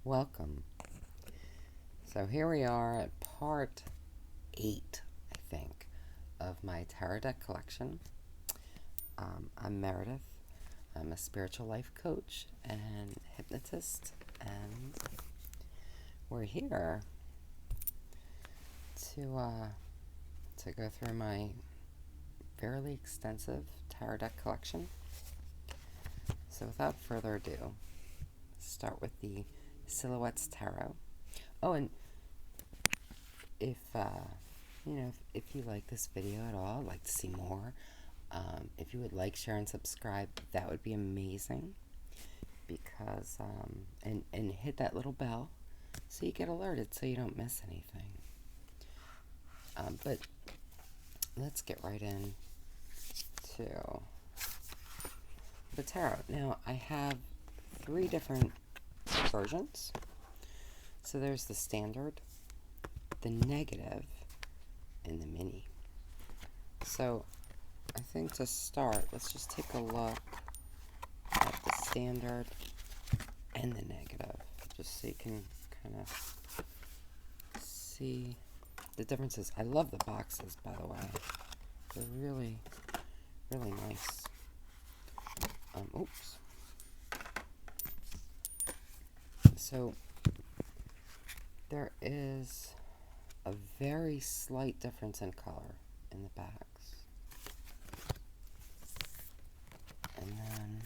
Welcome. So here we are at part 8, I think, of my tarot deck collection. I'm Meredith. I'm a spiritual life coach and hypnotist, and we're here to go through my fairly extensive tarot deck collection. So without further ado, start with the Silhouettes Tarot. Oh, and if you like this video at all, like to see more, if you would like, share, and subscribe, that would be amazing. Because and hit that little bell so you get alerted, so you don't miss anything. But let's get right in to the tarot. Now, I have 3 different versions. So there's the standard, the negative, and the mini. So I think to start, let's just take a look at the standard and the negative, just so you can kind of see the differences. I love the boxes, by the way. They're really, really nice. Oops. So there is a very slight difference in color in the backs. And then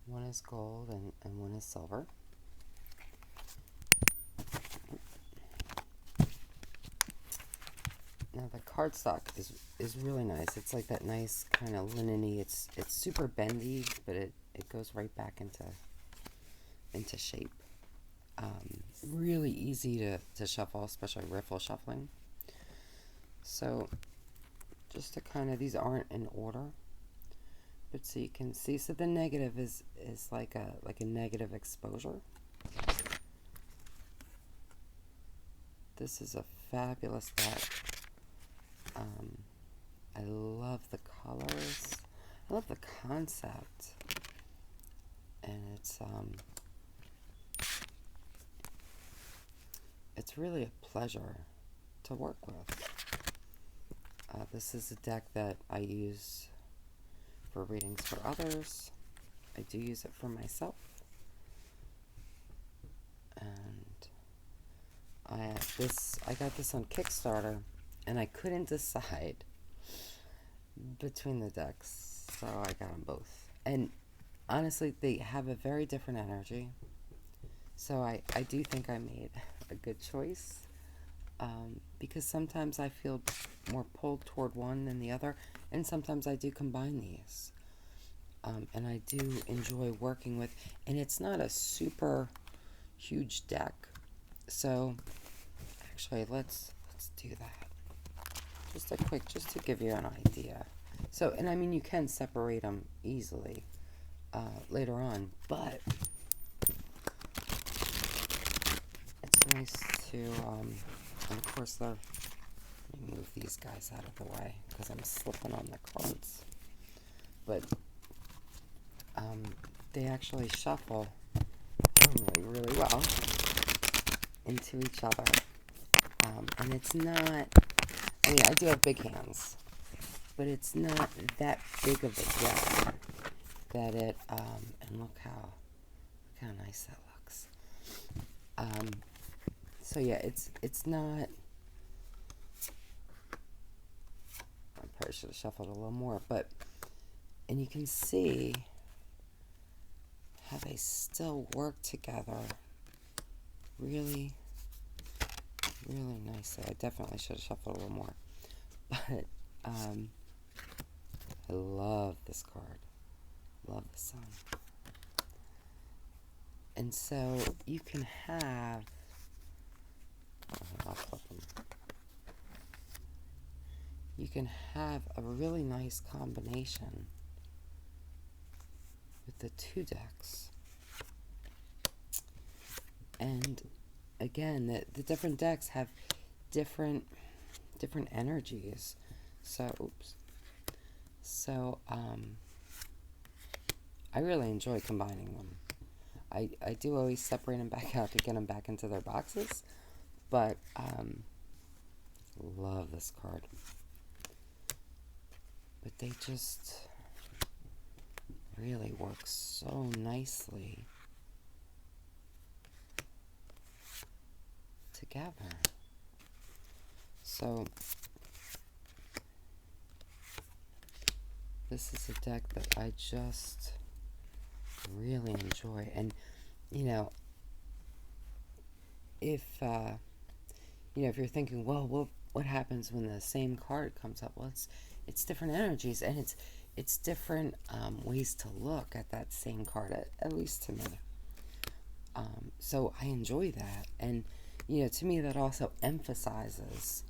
one is gold and one is silver. Now the cardstock is really nice. It's like that nice kind of linen-y. It's super bendy, but it goes right back into shape. Really easy to shuffle, especially riffle shuffling. So just to kind of, these aren't in order, but so you can see. So the negative is like a negative exposure. This is a fabulous deck. I love the colors. I love the concept, and it's really a pleasure to work with. This is a deck that I use for readings for others. I do use it for myself, and I got this on Kickstarter, and I couldn't decide between the decks, so I got them both. And honestly, they have a very different energy, so I do think I made a good choice, because sometimes I feel more pulled toward one than the other, and sometimes I do combine these, and I do enjoy working with, and it's not a super huge deck, so actually let's do that. Just to give you an idea. So, and I mean, you can separate them easily later on, but it's nice to, and of course, let me move these guys out of the way because I'm slipping on the cards. But they actually shuffle really, really well into each other, and it's not. I mean, I do have big hands, but it's not that big of a deck that it, and look how nice that looks. So yeah, it's not, I probably should have shuffled a little more, but, and you can see how they still work together really, really nicely. I definitely should have shuffled a little more, but I love this card. Love the sun. And so you can have, I'll flip them. You can have a really nice combination with the 2 decks. And again, the different decks have different energies. So, oops, So, I really enjoy combining them. I do always separate them back out to get them back into their boxes, but love this card. But they just really work so nicely together. So this is a deck that I just really enjoy. And if if you're thinking, well, what happens when the same card comes up? Well, it's different energies, and it's different ways to look at that same card, at least to me. So I enjoy that, and to me that also emphasizes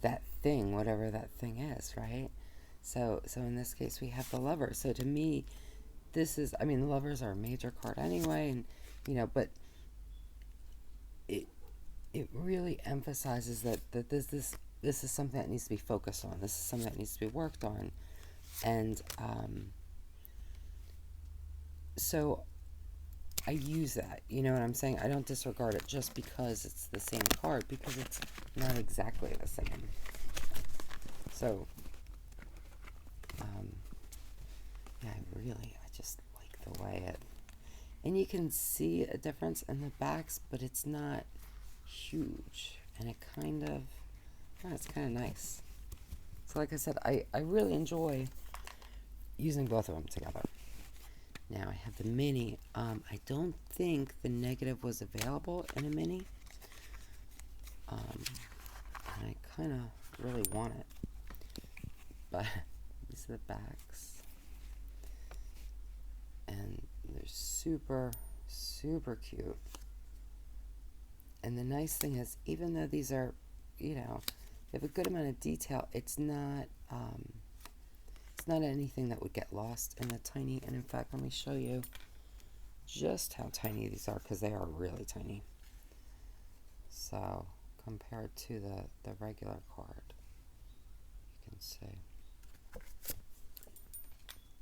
that thing, whatever that thing is, right? So in this case we have the Lovers. So to me, this is, the Lovers are a major card anyway, and but it really emphasizes that this is something that needs to be focused on. This is something that needs to be worked on. And so I use that, you know what I'm saying? I don't disregard it just because it's the same card, because it's not exactly the same. So I just like the way it, and you can see a difference in the backs, but it's not huge, and it it's kind of nice. So like I said, I really enjoy using both of them together. Now I have the mini. I don't think the negative was available in a mini, and I kind of really want it, but these are the backs, and they're super, super cute. And the nice thing is, even though these are, they have a good amount of detail, it's not anything that would get lost in the tiny. And in fact, let me show you just how tiny these are, because they are really tiny. So compared to the regular card, you can see.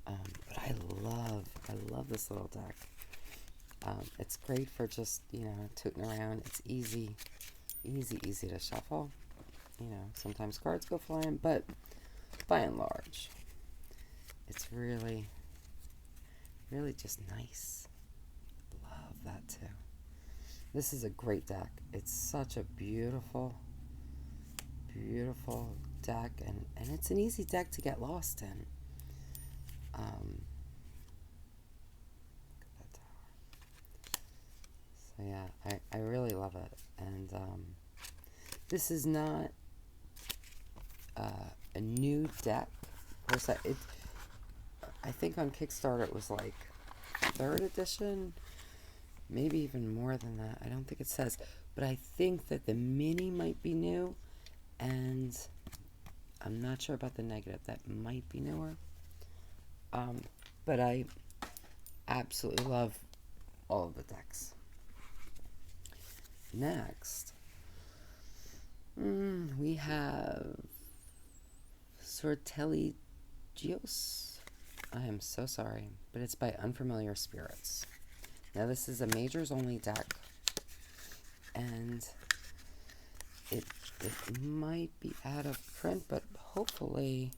But I love this little deck. It's great for just, tooting around. It's easy to shuffle. Sometimes cards go flying, but by and large, it's really, really just nice. Love that too. This is a great deck. It's such a beautiful, beautiful deck, and it's an easy deck to get lost in. So yeah, I really love it. And this is not a new deck per se. I think on Kickstarter it was like 3rd edition, maybe even more than that. I don't think it says, but I think that the mini might be new, and I'm not sure about the negative. That might be newer. But I absolutely love all of the decks. Next, we have Sortilegios. I am so sorry, but it's by Unfamiliar Spirits. Now this is a majors only deck, and it might be out of print, but hopefully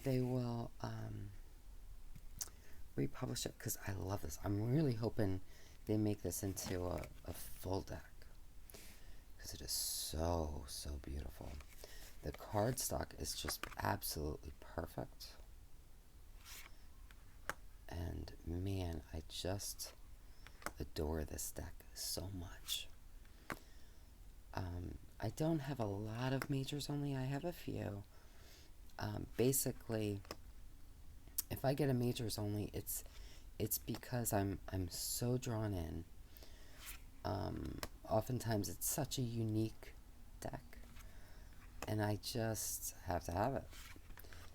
they will republish it, because I love this. I'm really hoping they make this into a full deck, because it is so beautiful. The cardstock is just absolutely perfect, and man, I just adore this deck so much. I don't have a lot of majors only. I have a few. Basically, if I get a majors only, it's because I'm so drawn in. Oftentimes it's such a unique deck, and I just have to have it.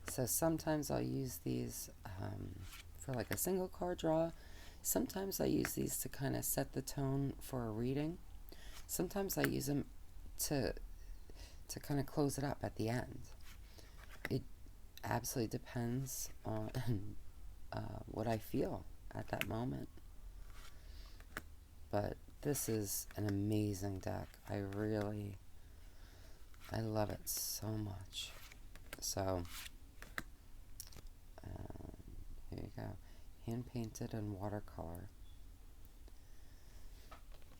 So sometimes I'll use these for like a single card draw. Sometimes I use these to kind of set the tone for a reading. Sometimes I use them to kind of close it up at the end. absolutely depends on what I feel at that moment. But this is an amazing deck. I love it so much. So, here you go. Hand painted in watercolor.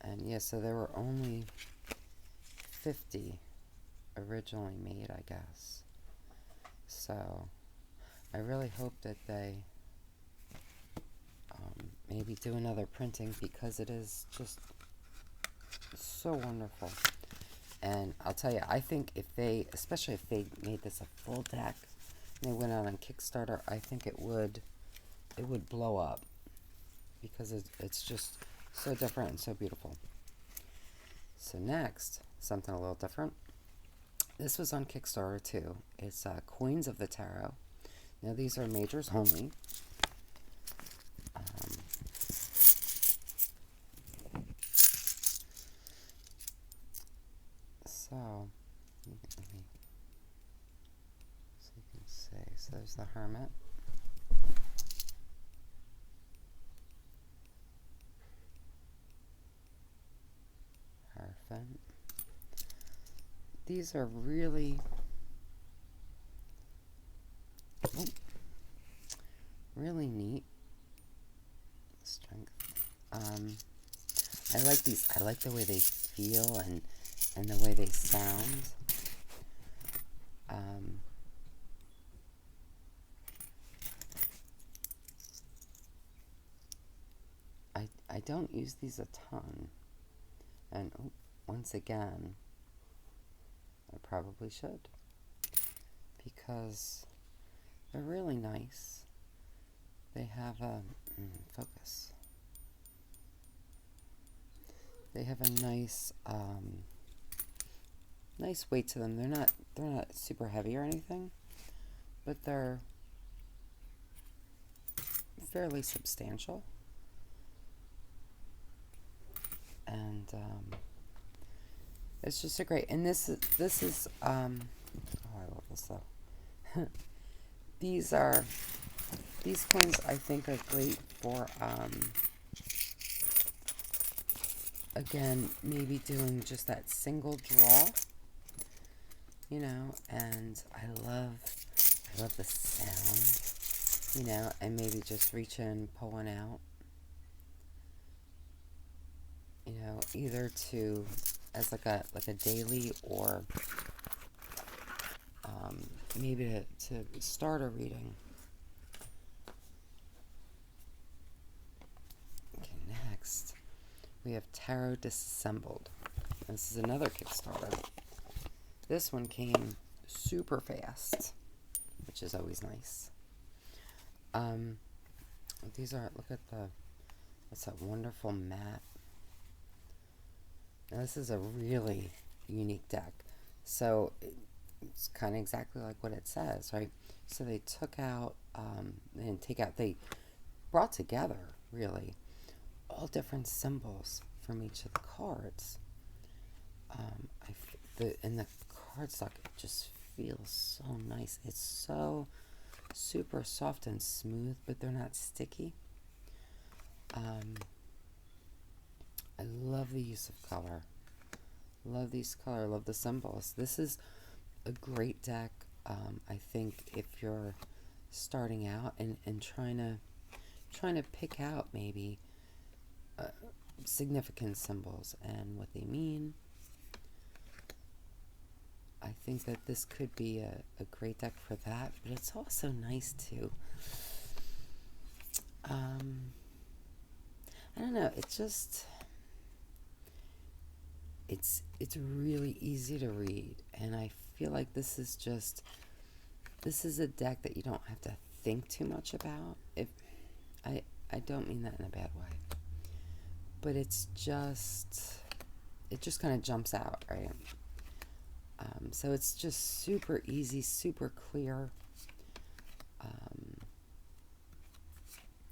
And yeah, so there were only 50 originally made, I guess. So I really hope that they maybe do another printing, because it is just so wonderful. And I'll tell you, I think if they, especially if they made this a full deck and they went out on Kickstarter, I think it would blow up, because it's just so different and so beautiful. So next, something a little different. This was on Kickstarter too. It's Coins of the Tarot. Now these are majors only. So you can see. So there's the Hermit. Hierophant. These are really, really neat. Strength. I like these. I like the way they feel and the way they sound. I don't use these a ton, and once again, I probably should, because they're really nice. They have a focus. They have a nice nice weight to them. They're not super heavy or anything, but they're fairly substantial. And it's just a great. And this is oh, I love this though. These coins I think are great for again, maybe doing just that single draw, you know. And I love the sound, you know, and maybe just reach in, pull one out, you know, either to as like a daily, or maybe to start a reading. Okay, next we have Tarot Disassembled. This is another Kickstarter. This one came super fast, which is always nice. These are, look at that's a wonderful mat. Now this is a really unique deck. So it's kind of exactly like what it says, right? So they took out, they brought together, really, all different symbols from each of the cards. And the cardstock just feels so nice. It's so super soft and smooth, but they're not sticky. I love the use of color. Love these color. Love the symbols. This is a great deck. I think if you're starting out and trying to pick out maybe significant symbols and what they mean, I think that this could be a great deck for that. But it's also nice to I don't know, it's just it's really easy to read, and I feel like this is a deck that you don't have to think too much about. I don't mean that in a bad way, but it just kind of jumps out, right? So it's just super easy, super clear.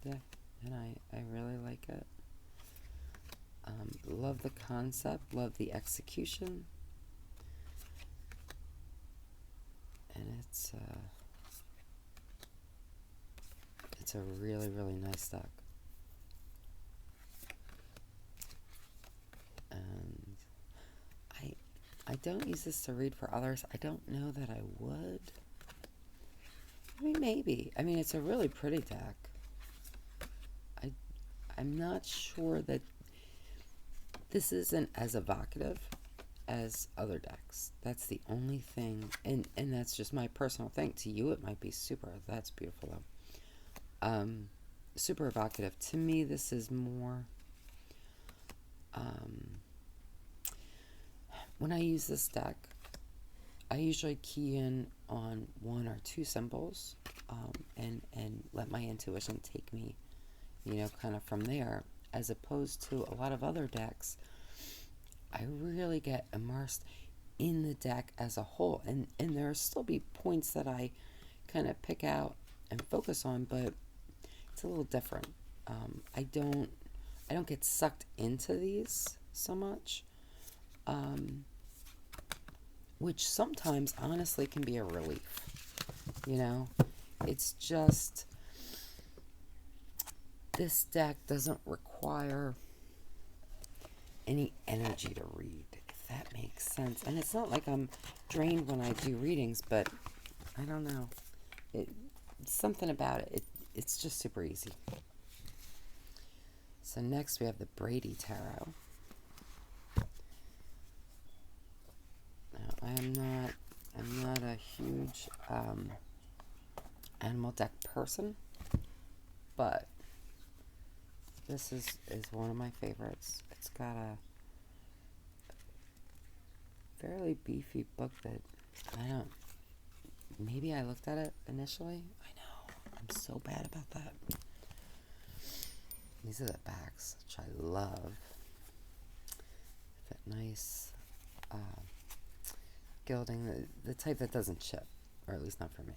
Yeah, and I really like it. Love the concept, love the execution, and it's It's a really, really nice deck. And I don't use this to read for others. I don't know that I would. I mean, maybe. I mean, it's a really pretty deck. I'm not sure that this isn't as evocative as other decks. That's the only thing, and that's just my personal thing. To you, it might be super. That's beautiful, though. Super evocative. To me, this is more. When I use this deck, I usually key in on one or two symbols, and let my intuition take me, kind of from there, as opposed to a lot of other decks. I really get immersed in the deck as a whole, and there'll still be points that I kind of pick out and focus on, but it's a little different. I don't get sucked into these so much, which sometimes honestly can be a relief. It's just, this deck doesn't require any energy to read, if that makes sense. And it's not like I'm drained when I do readings, but I don't know. Something about it. It's just super easy. So next we have the Brady Tarot. Now, I'm not a huge animal deck person, but this is one of my favorites. It's got a fairly beefy book that maybe I looked at it initially. I know, I'm so bad about that. These are the backs, which I love. That nice gilding, the type that doesn't chip, or at least not for me.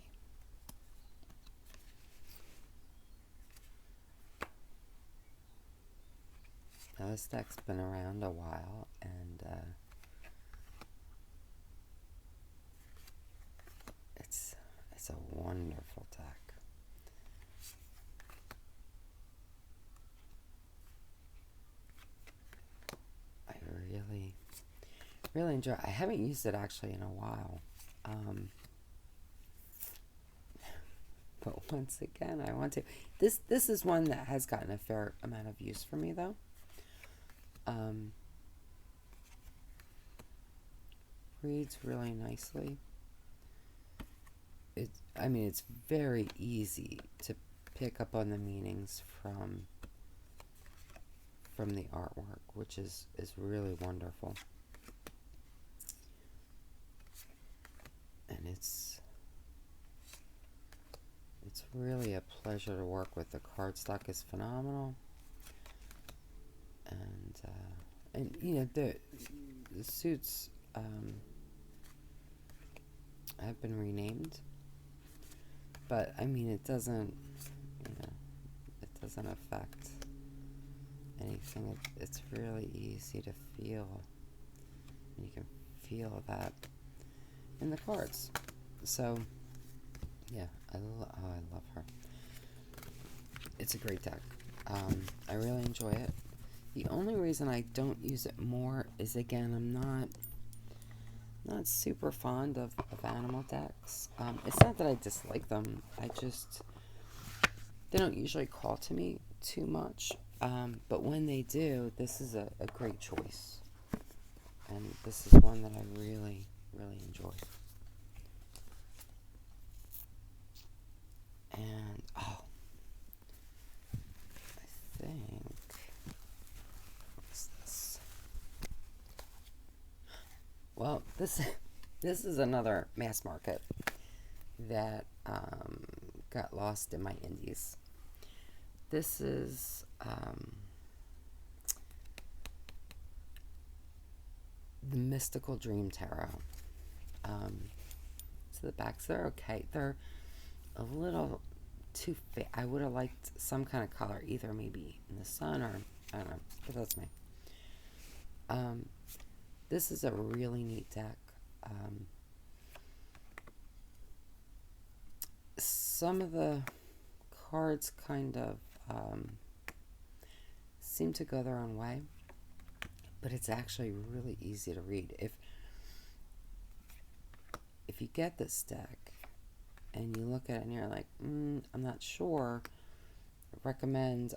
Now this deck's been around a while, and it's a wonderful deck. I really enjoy it. I haven't used it actually in a while, but once again, I want to. This is one that has gotten a fair amount of use for me, though. Reads really nicely. It's very easy to pick up on the meanings from the artwork, which is really wonderful. And it's really a pleasure to work with. The cardstock is phenomenal. And the suits have been renamed, but it doesn't affect anything. It's really easy to feel. You can feel that in the cards. So yeah, I love her. It's a great deck. I really enjoy it. The only reason I don't use it more is, again, I'm not super fond of animal decks. It's not that I dislike them. They don't usually call to me too much. But when they do, this is a great choice. And this is one that I really, really enjoy. And, I think... Well, this is another mass market that got lost in my indies. This is the Mystical Dream Tarot. So the backs, they're okay. They're a little too fit. I would have liked some kind of color, either maybe in the sun or I don't know, but that's me. This is a really neat deck. Some of the cards kind of seem to go their own way, but it's actually really easy to read. If you get this deck and you look at it and you're like, I'm not sure, I recommend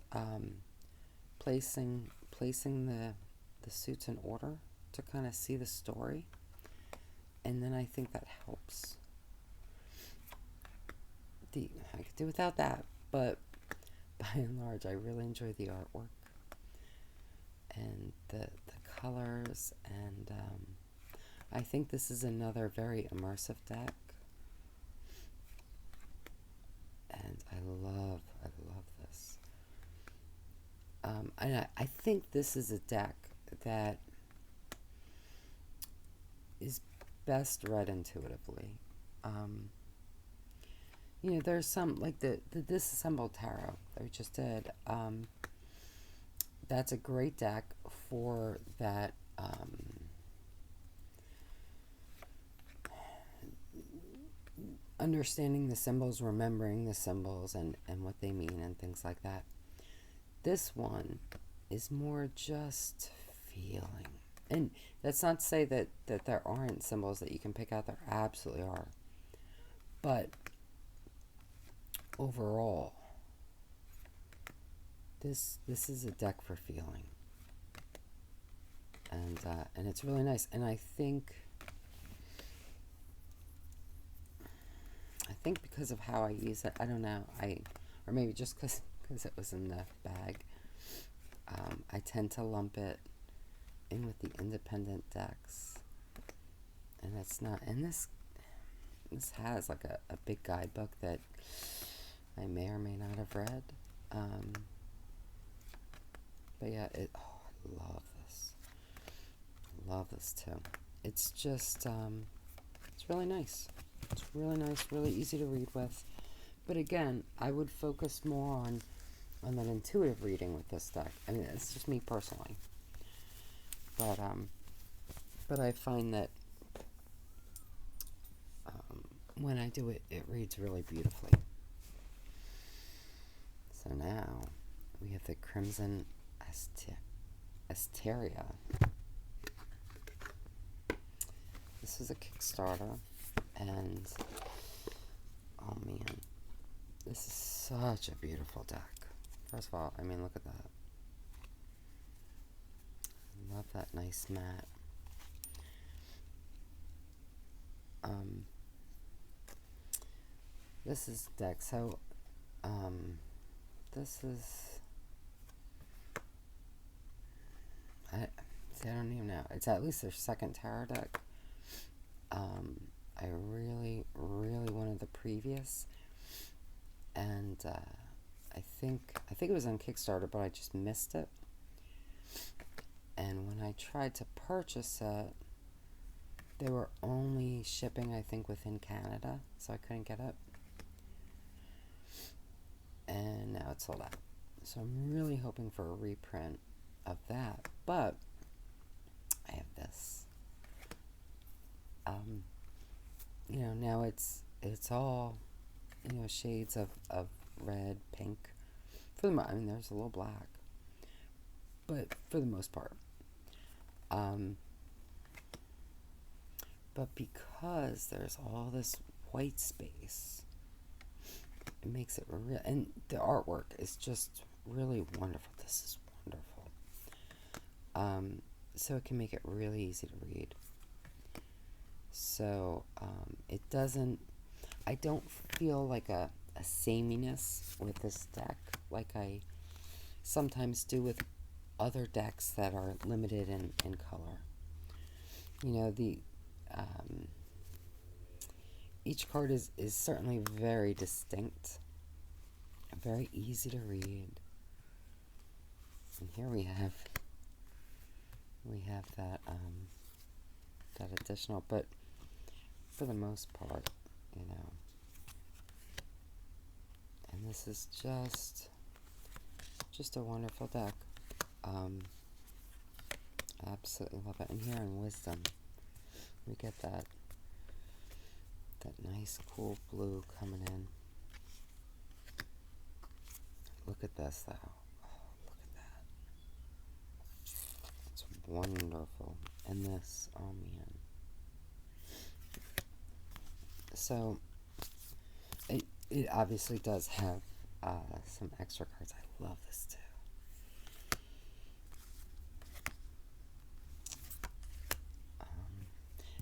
placing the suits in order to kind of see the story, and then I think that helps. I could do without that, but by and large, I really enjoy the artwork and the colors, and I think this is another very immersive deck, and I love this. And I think this is a deck that is best read intuitively. You know, there's some, like the Disassembled Tarot that we just did. That's a great deck for that. Understanding the symbols, remembering the symbols and what they mean and things like that. This one is more just feeling. And that's not to say that there aren't symbols that you can pick out. There absolutely are. But overall, this is a deck for feeling. And it's really nice. And I think because of how I use it, I don't know, or maybe just because it was in the bag, I tend to lump it in with the independent decks, and it's not. And this has like a big guidebook that I may or may not have read. But yeah, I love this too. It's just it's really nice. It's really nice, really easy to read with. But again, I would focus more on that intuitive reading with this deck. I mean, it's just me personally. But I find that when I do it, it reads really beautifully. So now we have the Crimson Asteria. This is a Kickstarter, and oh man, this is such a beautiful deck. First of all, I mean, look at that. I love that nice mat. This is deck. So, this is. I don't even know. It's at least their second tarot deck. I really, really wanted the previous, and I think it was on Kickstarter, but I just missed it. And when I tried to purchase it, they were only shipping, I think, within Canada, so I couldn't get it. And now it's sold out. So I'm really hoping for a reprint of that. But I have this. You know, now it's all, you know, shades of red, pink. I mean, there's a little black, but for the most part. But because there's all this white space, it makes it real, and the artwork is just really wonderful. This is wonderful. So it can make it really easy to read. So it doesn't, I don't feel like a sameness with this deck like I sometimes do with other decks that are limited in color. You know, each card is certainly very distinct, very easy to read. And here we have that that additional, but for the most part, you know. And this is just a wonderful deck. Absolutely love it. And here in Wisdom, we get that nice cool blue coming in. look at this, though. Oh, look at that. It's wonderful. And this, oh man. So, it obviously does have some extra cards. I love this too.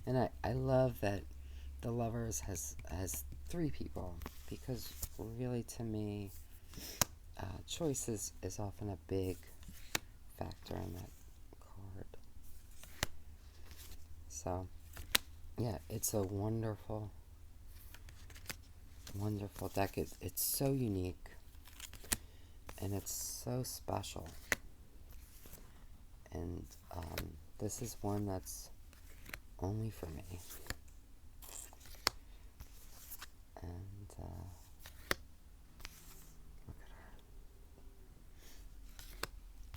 And I love that the Lovers has 3 people, because really, to me, choice is often a big factor in that card. So, yeah, it's a wonderful, wonderful deck. It's so unique, and it's so special. And this is one that's only for me. And look at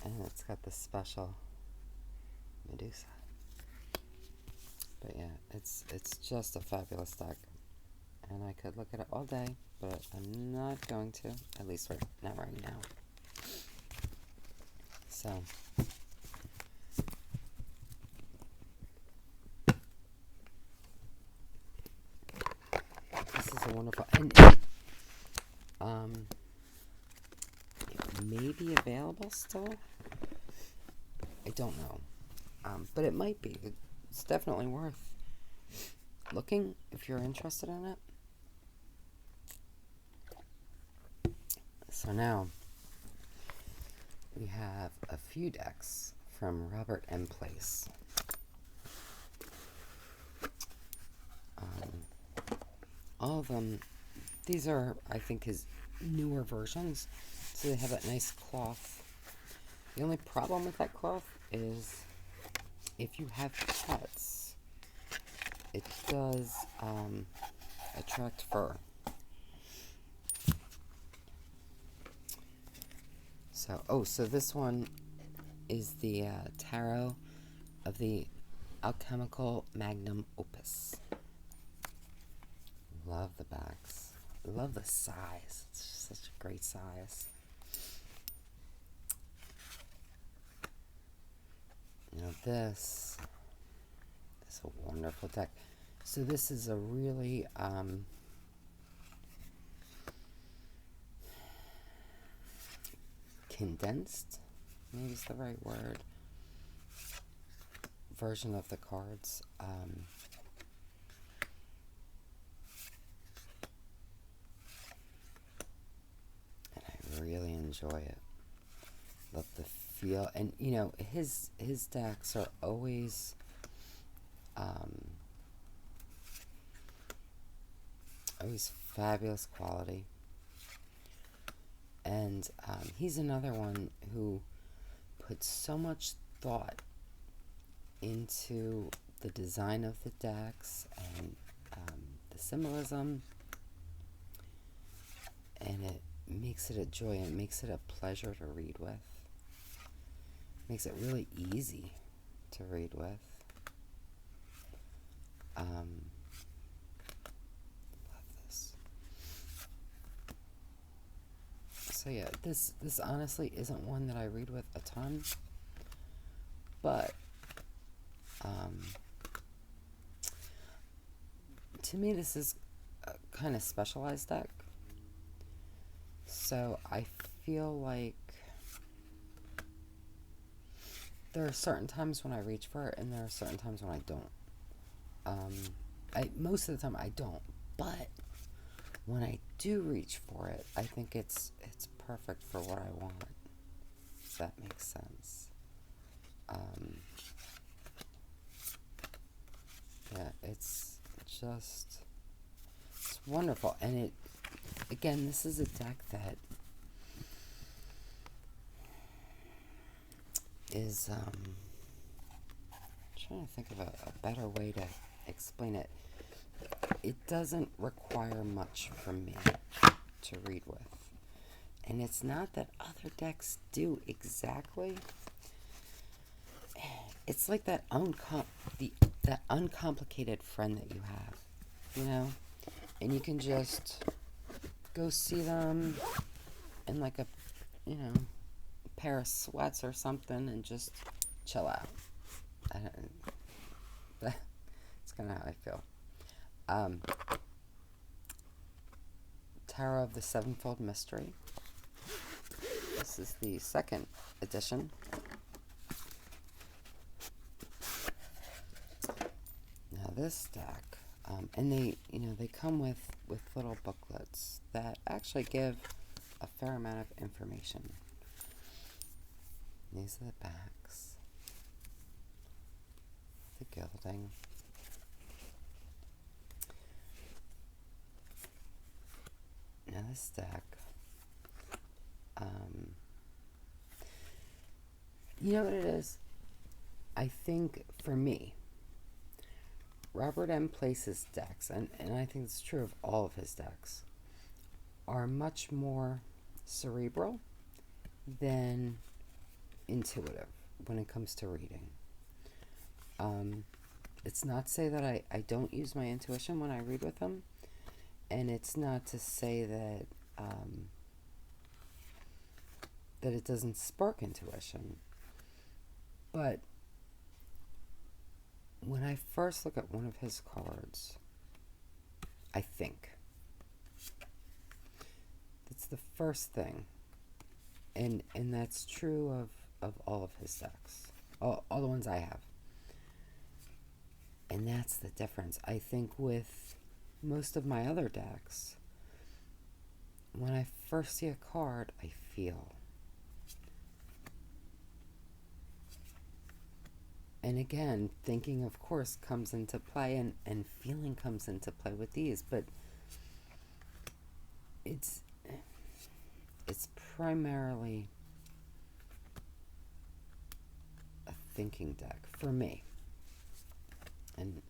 her. And it's got this special Medusa. But yeah, it's just a fabulous deck. And I could look at it all day, but I'm not going to. At least not right now. So this is a wonderful, and it may be available still. I don't know, but it might be. It's definitely worth looking if you're interested in it. So now we have a few decks from Robert M. Place. All of them, these are, I think, his newer versions, so they have that nice cloth. The only problem with that cloth is if you have pets, it does attract fur. So this one is the tarot of the Alchemical Magnum Opus. Love the backs. Love the size. It's just such a great size. Now this is a wonderful deck. So this is a really condensed, maybe is the right word, version of the cards. And I really enjoy it. Love the feel, and you know, his decks are always always fabulous quality. And he's another one who puts so much thought into the design of the decks and the symbolism, and it makes it a joy, and it makes it a pleasure to read with. Makes it really easy to read with. Love this. So yeah, this honestly isn't one that I read with a ton, but to me this is a kind of specialized deck. So I feel like there are certain times when I reach for it, and there are certain times when I don't. Most of the time I don't, but when I do reach for it, I think it's perfect for what I want. If that makes sense. Yeah, it's wonderful, and again, this is a deck that is trying to think of a better way to explain it. It doesn't require much from me to read with, and it's not that other decks do exactly. It's like that uncomplicated friend that you have, you know, and you can just go see them in like a you know, a pair of sweats or something and just chill out. That's kind of how I feel. Tarot of the Sevenfold Mystery. This is the second edition. Now this deck, and they come with little booklets that actually give a fair amount of information. These are the backs, the gilding. Now this deck, you know what it is? I think for me, Robert M. Place's decks, and I think it's true of all of his decks, are much more cerebral than intuitive when it comes to reading. It's not to say that I don't use my intuition when I read with him, and it's not to say that that it doesn't spark intuition. But when I first look at one of his cards, I think. That's the first thing. And that's true of all of his decks. All the ones I have. And that's the difference. I think with most of my other decks, when I first see a card, I feel. And again, thinking, of course, comes into play, and feeling comes into play with these, but it's primarily a thinking deck for me. And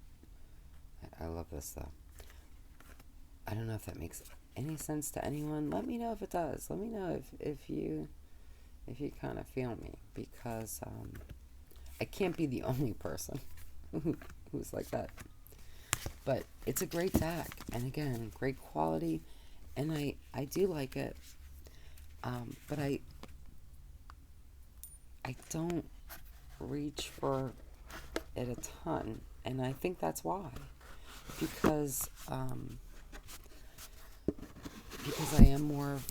I love this, though. I don't know if that makes any sense to anyone. Let me know if it does. Let me know if you kind of feel me, because I can't be the only person who's like that. But it's a great deck, and again, great quality, and I do like it. But I don't reach for it a ton, and I think that's why. Because I am more of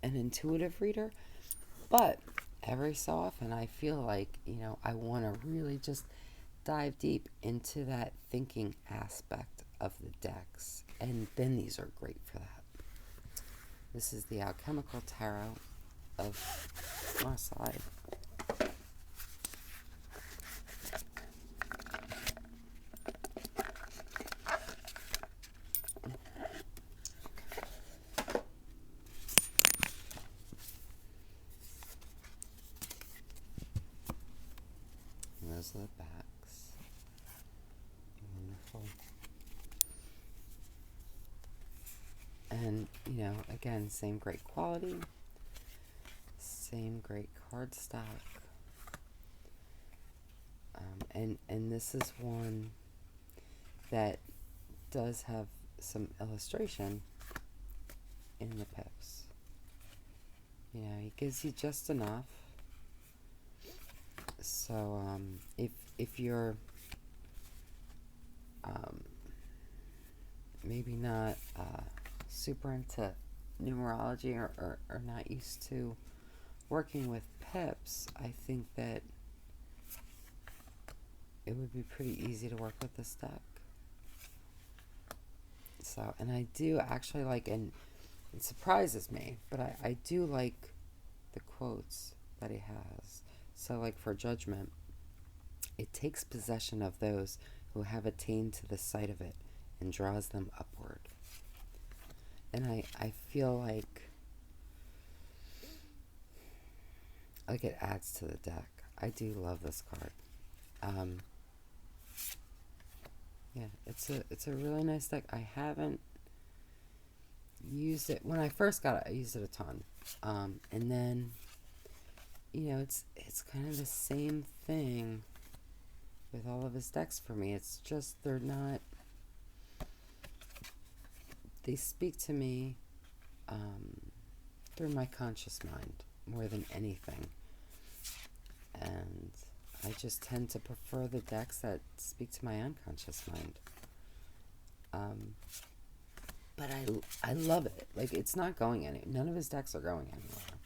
an intuitive reader, but every so often I feel like, I want to really just dive deep into that thinking aspect of the decks, and then these are great for that. This is the Alchemical Tarot of Marseille. Those are the backs. Wonderful. And, again, same great quality, same great cardstock. And this is one that does have some illustration in the pips. He gives you just enough. So, if you're maybe not super into numerology or not used to working with pips, I think that it would be pretty easy to work with this deck. So, and I do actually like, and it surprises me, but I do like the quotes that he has. So, like for Judgment, it takes possession of those who have attained to the sight of it and draws them upward. And I feel like it adds to the deck. I do love this card. Yeah, it's a really nice deck. I haven't used it. When I first got it, I used it a ton. And then, it's kind of the same thing with all of his decks for me. It's just they speak to me through my conscious mind more than anything. And I just tend to prefer the decks that speak to my unconscious mind. But I love it. Like, it's not going anywhere. None of his decks are going anywhere.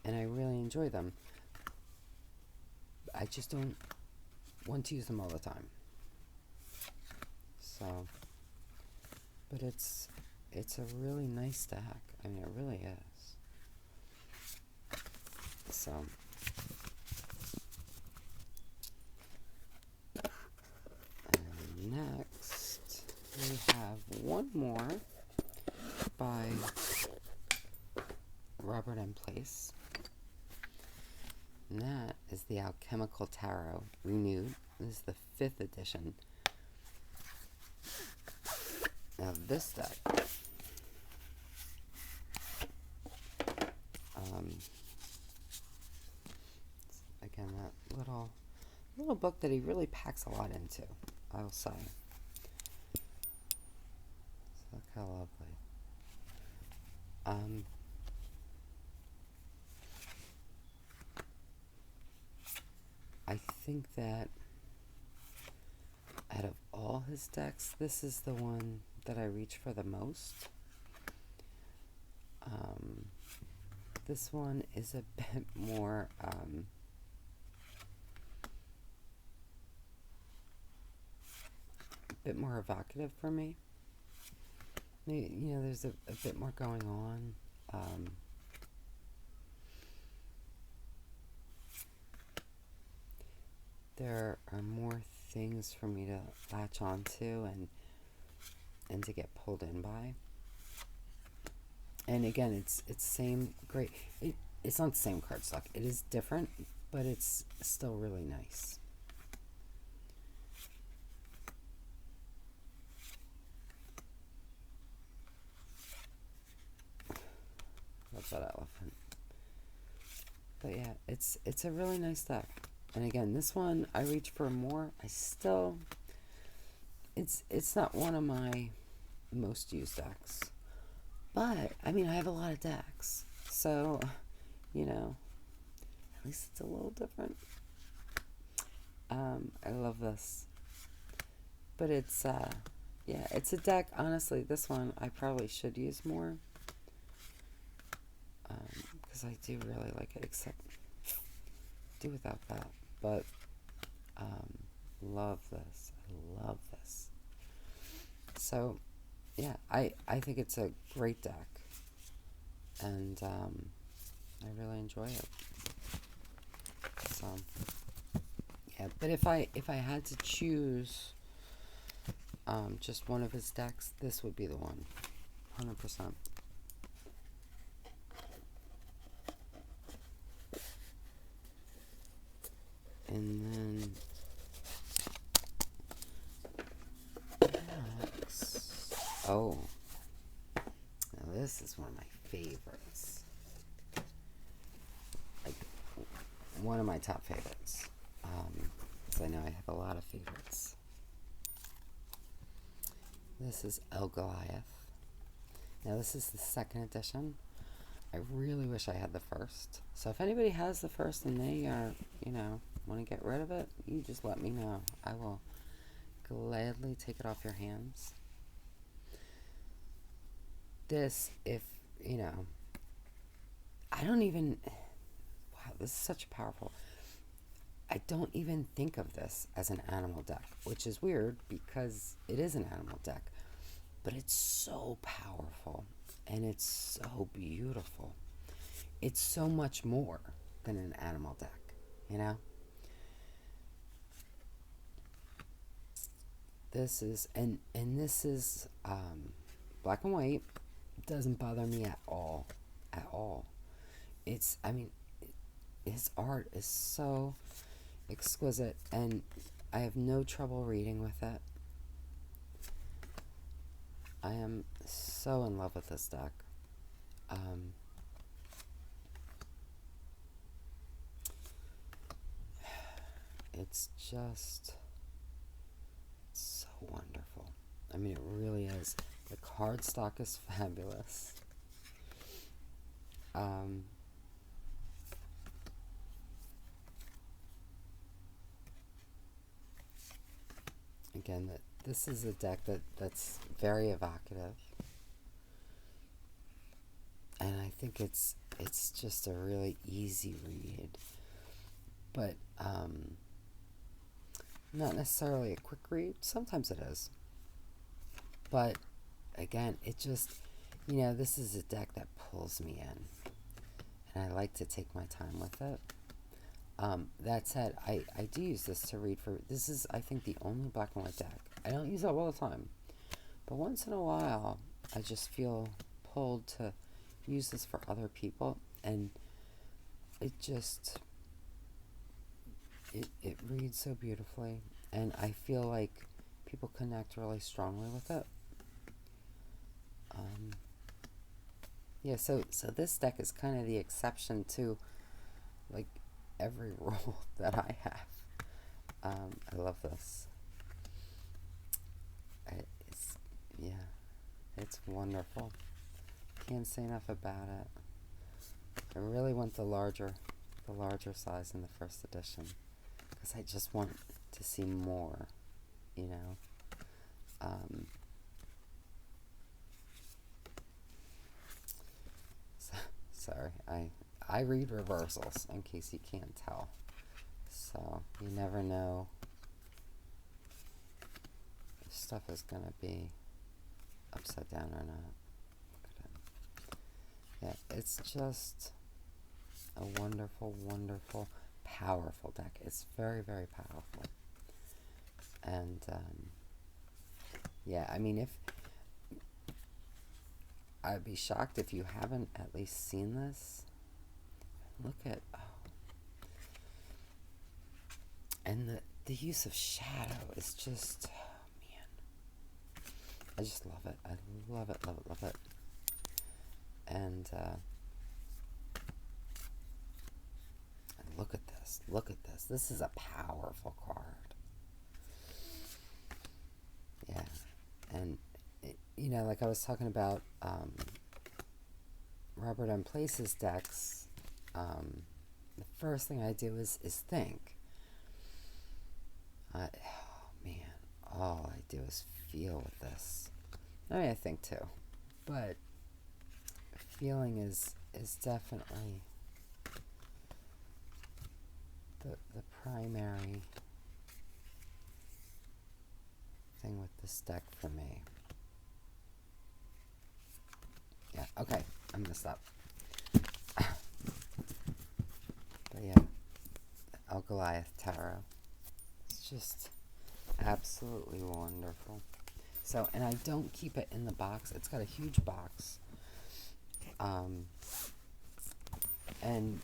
And I really enjoy them. I just don't want to use them all the time. So, but it's a really nice deck. I mean, it really is. So, and next we have one more by Robert M. Place. And that is the Alchemical Tarot Renewed. This is the 5th edition. Now this deck, again, that little book that he really packs a lot into, I will say. So look how lovely. I think that out of all his decks, this is the one that I reach for the most. This one is a bit more evocative for me. You know, there's a bit more going on. There are more things for me to latch onto and to get pulled in by. And again, it's same great. It's not the same cardstock. It is different, but it's still really nice. Love that elephant. But yeah, it's a really nice deck. And again, this one I reach for more. It's not one of my most used decks. But I mean, I have a lot of decks. So, you know, at least it's a little different. I love this. But it's yeah, it's a deck, honestly, this one I probably should use more. Because I do really like it, except do without that. But love this. I love this. So yeah, I think it's a great deck, and I really enjoy it. So yeah, but if I had to choose just one of his decks, this would be the one, 100%. And then next, oh, now this is one of my favorites. Like, one of my top favorites. Because I know I have a lot of favorites. This is Goliath. Now this is the 2nd edition. I really wish I had the first. So if anybody has the first and they are, you know, want to get rid of it, you just let me know. I will gladly take it off your hands. This, if, you know, I don't even, wow, this is such powerful. I don't even think of this as an animal deck, which is weird because it is an animal deck, but it's so powerful and it's so beautiful. It's so much more than an animal deck, you know? This is, and this is black and white. It doesn't bother me at all. At all. It's, I mean, his art is so exquisite, and I have no trouble reading with it. I am so in love with this deck. It's just so wonderful. I mean, it really is. The cardstock is fabulous. again, that this is a deck that's very evocative. And I think it's just a really easy read. But not necessarily a quick read. Sometimes it is. But again, it just, this is a deck that pulls me in. And I like to take my time with it. That said, I do use this to read for... This is, I think, the only black and white deck. I don't use it all the time. But once in a while, I just feel pulled to use this for other people. And it just... It reads so beautifully. And I feel like people connect really strongly with it. Yeah, so this deck is kind of the exception to, like, every rule that I have. I love this. It's wonderful. Can't say enough about it. I really want the larger size in the first edition, because I just want to see more, Sorry, I read reversals, in case you can't tell. So, you never know if stuff is going to be upside down or not. Look at it. Yeah, it's just a wonderful, wonderful, powerful deck. It's very, very powerful. And, yeah, I mean, if... I'd be shocked if you haven't at least seen this. Look at... Oh. And the use of shadow is just... Oh, man. I just love it. I love it, love it, love it. And look at this. Look at this. This is a powerful card. Yeah. And, like I was talking about Robert M. Place's decks, the first thing I do is think. Oh, man. All I do is feel with this. I mean, I think too. But feeling is definitely the primary thing with this deck for me. Yeah, okay, I'm gonna stop. But yeah, Goliath Tarot. It's just absolutely wonderful. So, and I don't keep it in the box. It's got a huge box. And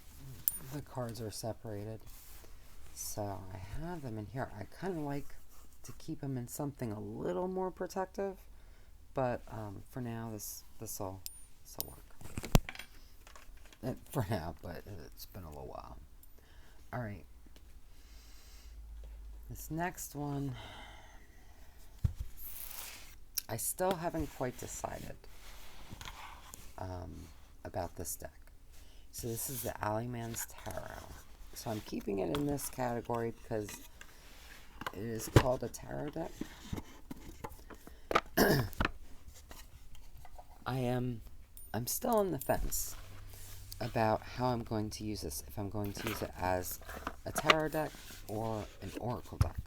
the cards are separated. So I have them in here. I kind of like to keep them in something a little more protective. But for now, this will work. For now, but it's been a little while. All right. This next one, I still haven't quite decided about this deck. So this is the Alleyman's Tarot. So I'm keeping it in this category because it is called a tarot deck. I'm still on the fence about how I'm going to use this. If I'm going to use it as a tarot deck or an oracle deck.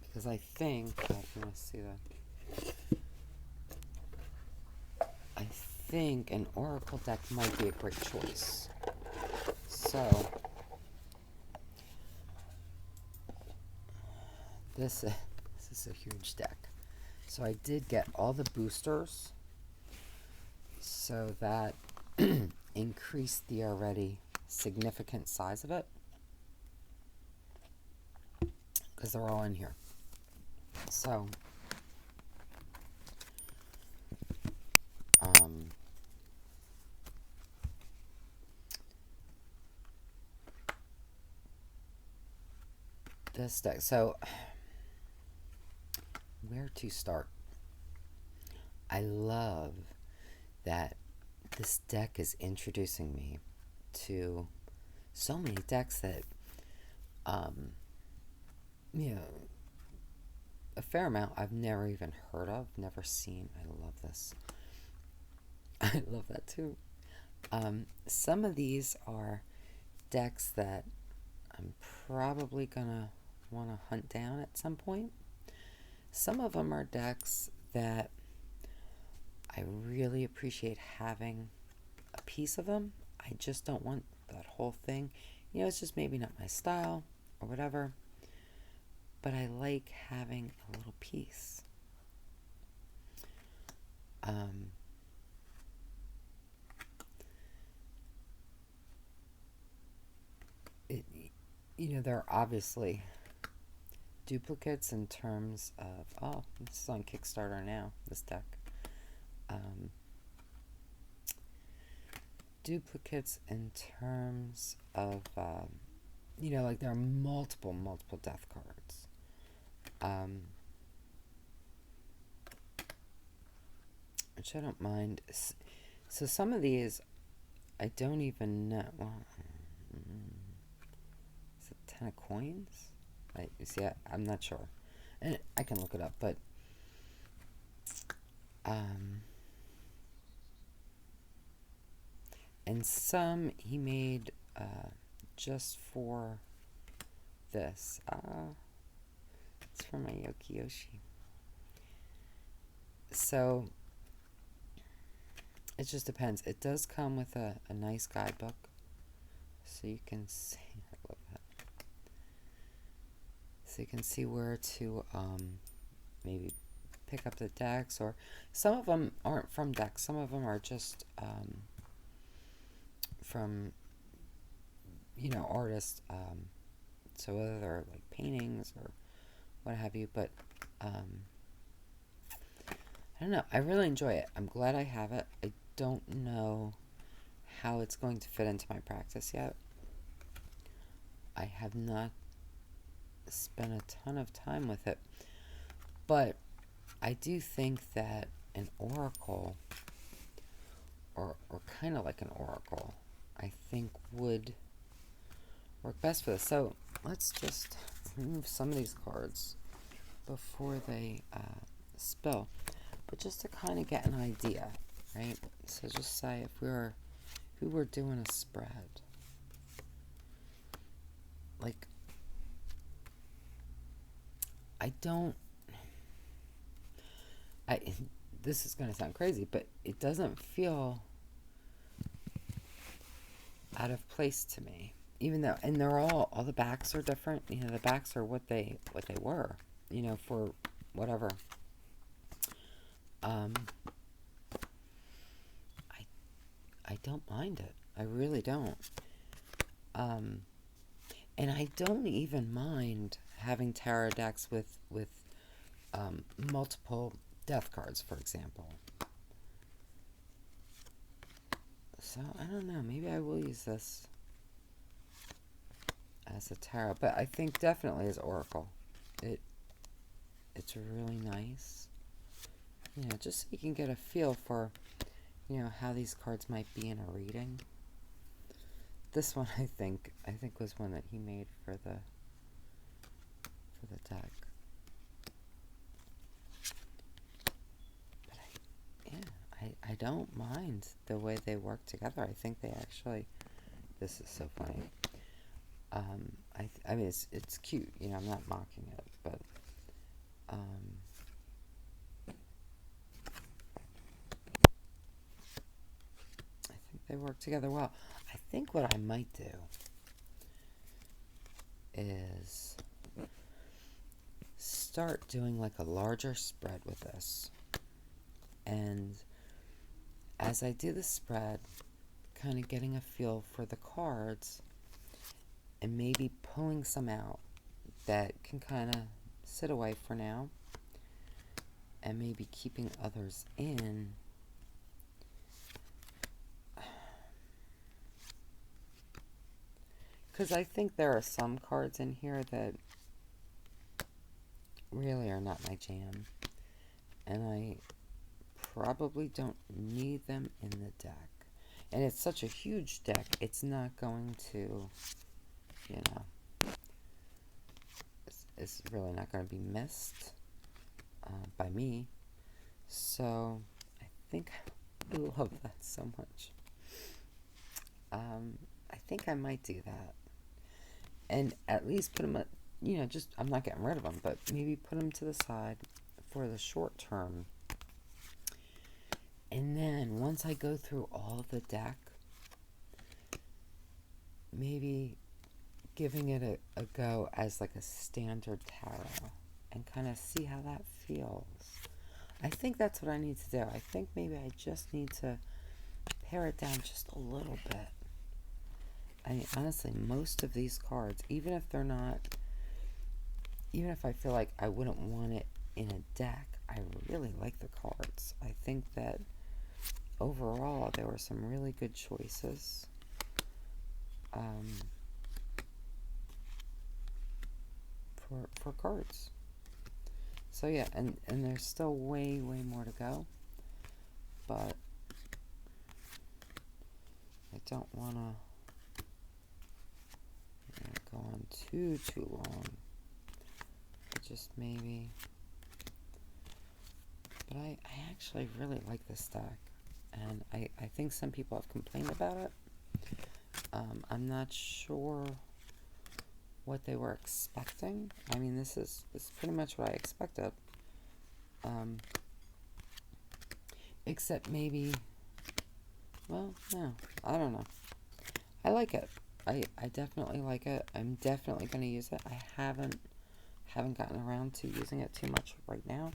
Because I think, you want to see that? I think an oracle deck might be a great choice. So, this is a huge deck. So I did get all the boosters, so that increased the already significant size of it, because they're all in here. So, this deck. So, where to start? I love that this deck is introducing me to so many decks that, a fair amount I've never even heard of, never seen. I love this. I love that too. Some of these are decks that I'm probably gonna want to hunt down at some point. Some of them are decks that I really appreciate having a piece of them. I just don't want that whole thing. You know, it's just maybe not my style or whatever. But I like having a little piece. There are obviously duplicates in terms of, oh, this is on Kickstarter now, this deck. Duplicates in terms of, like there are multiple death cards. Which I don't mind. So some of these, I don't even know. Well, is it 10 of coins? I'm not sure. And I can look it up, but and some he made just for this. It's for my Yoki-Yoshi. So it just depends. It does come with a nice guidebook, so you can see. I love that. So you can see where to maybe pick up the decks, or some of them aren't from decks. Some of them are just from artists. So whether they're like paintings or what have you, but I don't know. I really enjoy it. I'm glad I have it. I don't know how it's going to fit into my practice yet. I have not spent a ton of time with it, but I do think that an oracle, or kind of like an oracle, I think would work best for this. So let's just remove some of these cards before they spill, but just to kind of get an idea, right? So just say if we were doing a spread, like this is going to sound crazy, but it doesn't feel out of place to me, even though, and they're all the backs are different. The backs are what they were, for whatever. I don't mind it. I really don't. And I don't even mind having tarot decks with multiple death cards, for example. So, I don't know. Maybe I will use this as a tarot. But I think definitely as oracle. It's really nice. Just so you can get a feel for, how these cards might be in a reading. This one, I think was one that he made for the deck. I don't mind the way they work together. I think they actually, this is so funny. I mean, it's cute. I'm not mocking it, but I think they work together well. I think what I might do is start doing like a larger spread with this, and as I do the spread, kind of getting a feel for the cards and maybe pulling some out that can kind of sit away for now, and maybe keeping others in. Because I think there are some cards in here that really are not my jam, and I probably don't need them in the deck. And it's such a huge deck, it's not going to, it's really not going to be missed. by me. So I think I love that so much. I think I might do that. And at least put them, just, I'm not getting rid of them, but maybe put them to the side for the short term. And then once I go through all of the deck, maybe giving it a go as like a standard tarot and kind of see how that feels. I think that's what I need to do. I think maybe I just need to pare it down just a little bit. I mean, honestly, most of these cards, even if I feel like I wouldn't want it in a deck, I really like the cards. I think that overall there were some really good choices. For cards. So yeah, and there's still way more to go, but I don't want to go on too long. Just maybe, but I actually really like this deck, and I think some people have complained about it. I'm not sure what they were expecting. I mean, this is pretty much what I expected. Except maybe, well, no, I don't know. I like it. I definitely like it. I'm definitely going to use it. I haven't gotten around to using it too much right now.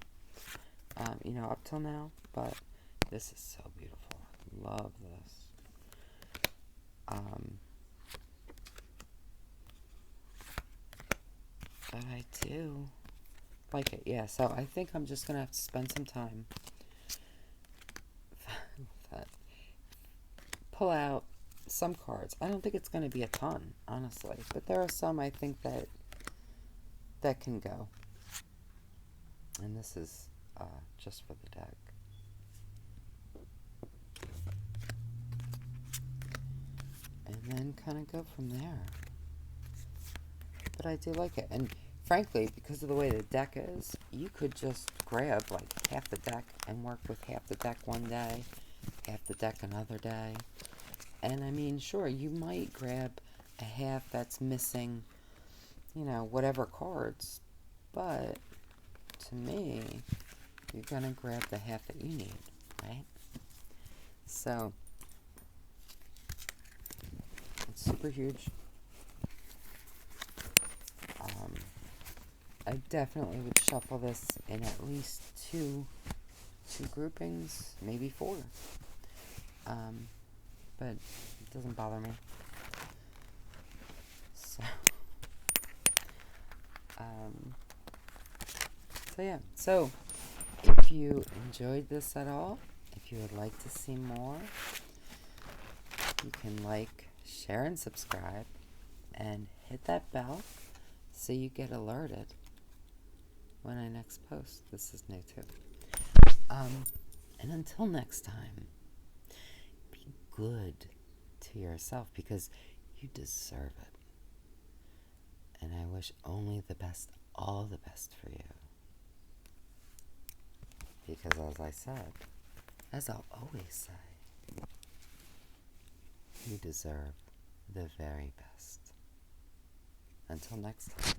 Up till now, but this is so beautiful. I love this. But I do like it, yeah. So I think I'm just gonna have to spend some time, pull out some cards. I don't think it's gonna be a ton, honestly, but there are some I think that can go. And this is just for the deck. And then kind of go from there. But I do like it. And frankly, because of the way the deck is, you could just grab like half the deck and work with half the deck one day, half the deck another day. And I mean, sure, you might grab a half that's missing, whatever cards. But to me, you're going to grab the half that you need, right? So, it's super huge. I definitely would shuffle this in at least two groupings, maybe 4. But it doesn't bother me. So, yeah. So, if you enjoyed this at all, if you would like to see more, you can like, share, and subscribe, and hit that bell so you get alerted when I next post. This is new too. And until next time, be good to yourself because you deserve it. And I wish only the best, all the best for you. Because as I'll always say, you deserve the very best. Until next time.